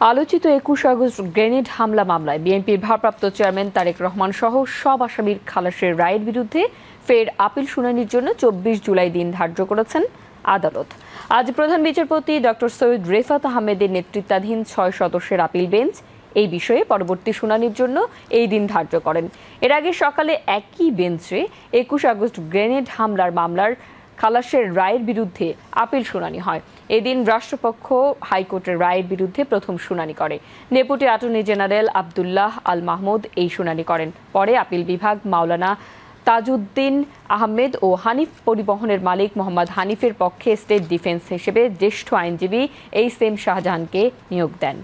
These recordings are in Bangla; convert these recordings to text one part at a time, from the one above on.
আলোচিত ২১ আগস্ট গ্রেনেড হামলা মামলায় বিএনপির ভারপ্রাপ্ত চেয়ারম্যান তারেক রহমান সহ সব আসামির খালাসের রায়ের বিরুদ্ধে ফের আপিল শুনানির জন্য ২৪ জুলাই দিন ধার্য করেছেন আদালত। আজ প্রধান বিচারপতি ডক্টর সৈয়দ রেফাত আহমেদের নেতৃত্বাধীন ৬ সদস্যের আপিল বেঞ্চ এই বিষয়ে পরবর্তী শুনানির জন্য এই দিন ধার্য করেন। এর আগে সকালে একই বেঞ্চে ২১ আগস্ট গ্রেনেড হামলার মামলার খালাসের রায়ের বিরুদ্ধে আপিল শুনানি হয়। এদিন রাষ্ট্রপক্ষ হাইকোর্টের রায়ের বিরুদ্ধে প্রথম শুনানি করে। Deputy attorney general Abdullah Al Mahmud এই শুনানি করেন। পরে আপিল বিভাগ মাওলানা তাজউদ্দিন আহমেদ ও হানিফ পরিবহনের মালিক মোহাম্মদ হানিফের পক্ষে স্টেট ডিফেন্স হিসেবে জ্যেষ্ঠ আইনজীবী এইচ.এম. শাহজাহানকে নিয়োগ দেন।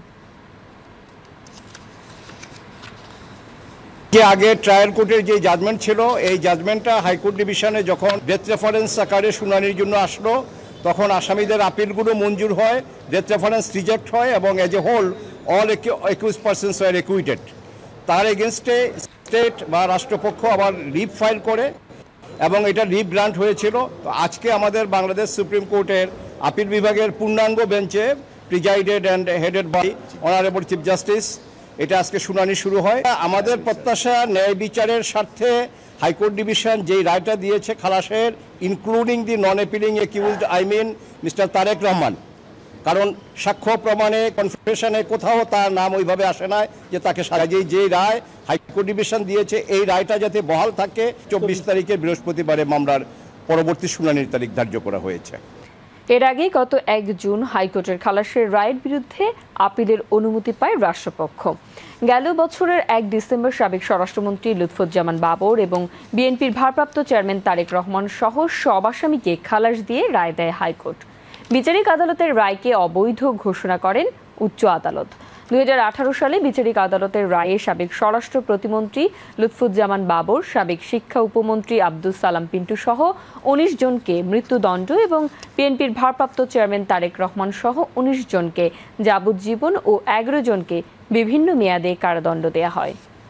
আগে ট্রায়াল কোর্টের যে জাজমেন্ট ছিল, এই জাজমেন্টটা হাইকোর্ট ডিভিশনে যখন ডেথ রেফারেন্স আকারে শুনানির জন্য আসলো, তখন আসামিদের আপিলগুলো মঞ্জুর হয়, ডেথ রেফারেন্স রিজেক্ট হয় এবং as a whole all accused persons were acquitted. তার এগেনস্টে স্টেট বা রাষ্ট্রপক্ষ আবার লিভ ফাইল করে এবং এটা লিভ গ্রান্ট হয়েছিল। তো আজকে আমাদের বাংলাদেশ সুপ্রিম কোর্টের আপিল বিভাগের পূর্ণাঙ্গ বেঞ্চে presided and headed by honourable chief justice এটা আজকে শুনানি শুরু হয়। আমাদের প্রত্যাশা, ন্যায় বিচারের স্বার্থে হাইকোর্ট ডিভিশন যেই রায়টা দিয়েছে খালাসের, including the non appealing accused mister Tarique Rahman, কারণ সাক্ষ্য প্রমাণে কনফেশনে কোথাও তার নাম ওইভাবে আসে না যে তাকে সাজাই, যে রায় হাইকোর্ট ডিভিশন দিয়েছে এই রায়টা যাতে বহাল থাকে, ২৪ তারিখে বৃহস্পতিবারে মামলার পরবর্তী শুনানির তারিখ ধার্য করা হয়েছে। এর আগে গত ১ জুন হাইকোর্টের খালাসের রায়ের বিরুদ্ধে আপিলের অনুমতি পায় রাষ্ট্রপক্ষ। গেল বছরের ১ ডিসেম্বর সাবেক স্বরাষ্ট্রমন্ত্রী লুৎফুজ্জামান বাবর এবং বিএনপির ভারপ্রাপ্ত চেয়ারম্যান তারেক রহমান সহ সব আসামিকে খালাস দিয়ে রায় দেয় হাইকোর্ট। বিচারিক আদালতের রায়কে অবৈধ ঘোষণা করেন উচ্চ আদালত। ২০১৮ সালে বিচারিক আদালতের রায়ে সাবেক স্বরাষ্ট্র প্রতিমন্ত্রী লুৎফুজ্জামান বাবর, সাবেক শিক্ষা উপমন্ত্রী আব্দুস সালাম পিন্টু সহ ১৯ জনকে মৃত্যুদণ্ড এবং বিএনপির ভারপ্রাপ্ত চেয়ারম্যান তারেক রহমান সহ ১৯ জনকে যাবজ্জীবন ও ১১ জনকে বিভিন্ন মেয়াদে কারাদণ্ড দেওয়া হয়।